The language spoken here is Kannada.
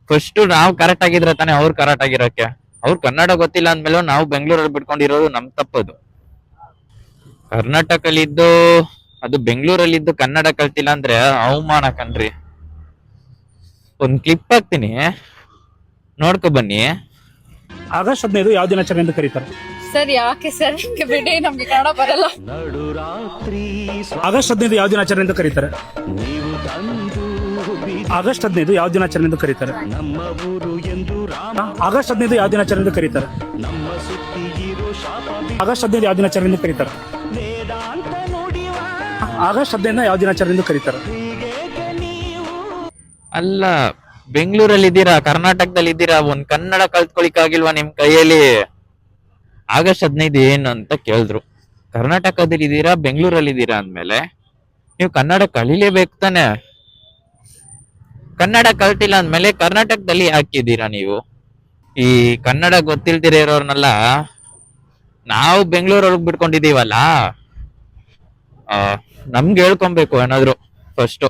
ಫಸ್ಟ್ ನಾವು ಕರೆಕ್ಟ್ ಆಗಿದ್ರೆ ತಾನೇ ಅವ್ರು ಕರೆಕ್ಟ್ ಆಗಿರಕ್ಕೆ. ಅವ್ರು ಕನ್ನಡ ಗೊತ್ತಿಲ್ಲ ಅಂದ್ಮೇಲೆ ನಾವು ಬೆಂಗಳೂರಲ್ಲಿ ಬಿಟ್ಕೊಂಡಿರೋದು ನಮ್ ತಪ್ಪದು. ಕರ್ನಾಟಕಲ್ಲಿದ್ದು ಅದು ಬೆಂಗಳೂರಲ್ಲಿದ್ದು ಕನ್ನಡ ಕಲ್ತಿಲ್ಲ ಅಂದ್ರೆ ಅವಮಾನ ಕಣ್ರಿ. ಒಂದ್ ಕ್ಲಿಪ್ ಹಾಕ್ತೀನಿ, ನೋಡ್ಕೊ ಬನ್ನಿ. ಆಗಸ್ಟ್ 15 ಯಾವ ದಿನಾಚರಣೆ ಎಂದು ಕರೀತಾರೆ? ಸರ್ ಯಾಕೆ ಸರ್ ಹಿಂಗೆ ಬಿಡಿ, ನಮ್ಗೆ ಕನ್ನಡ ಬರಲ್ಲ. ಆಗಸ್ಟ್ 15 ಯಾವ ದಿನಾಚರಣೆ ಎಂದು ಕರೀತಾರೆ? ಆಗಸ್ಟ್ 15 ಯಾವ ದಿನಾಚರಣೆ ಎಂದು ಕರೀತಾರೆ? ಆಗಸ್ಟ್ 15 ಯಾವ ದಿನಾಚರಣೆ ಎಂದು ಕರೀತಾರೆ? ಆಗಸ್ಟ್ 15 ಯಾವ ದಿನಾಚರಣೆ ಎಂದು ಕರೀತಾರೆ? ಆಗಸ್ಟ್ 15 ಯಾವ ದಿನಾಚರಣೆ ಎಂದು ಕರೀತಾರೆ? ಅಲ್ಲ, ಬೆಂಗಳೂರಲ್ಲಿ ಇದ್ದೀರಾ, ಕರ್ನಾಟಕದಲ್ಲಿ ಇದ್ದೀರಾ, ಒಂದ್ ಕನ್ನಡ ಕಲ್ತ್ಕೊಳಿಕ್ಕಾಗಿಲ್ವಾ ನಿಮ್ ಕೈಯಲ್ಲಿ? ಆಗಸ್ಟ್ 15 ಏನು ಅಂತ ಕೇಳಿದ್ರು. ಕರ್ನಾಟಕದಲ್ಲಿ ಇದ್ದೀರಾ, ಬೆಂಗಳೂರಲ್ಲಿ ಇದ್ದೀರಾ ಅಂದ್ಮೇಲೆ ನೀವು ಕನ್ನಡ ಕಲೀಲೇಬೇಕು ತಾನೆ. ಕನ್ನಡ ಕಲ್ತಿಲ್ಲ ಅಂದ್ಮೇಲೆ ಕರ್ನಾಟಕದಲ್ಲಿ ಹಾಕಿದ್ದೀರಾ ನೀವು? ಈ ಕನ್ನಡ ಗೊತ್ತಿಲ್ದಿರ ಇರೋರ್ನೆಲ್ಲ ನಾವು ಬೆಂಗಳೂರೊಳಗ್ ಬಿಟ್ಕೊಂಡಿದೀವಲ್ಲ, ನಮ್ಗೆ ಹೇಳ್ಕೊಬೇಕು ಏನಾದ್ರು ಫಸ್ಟ್.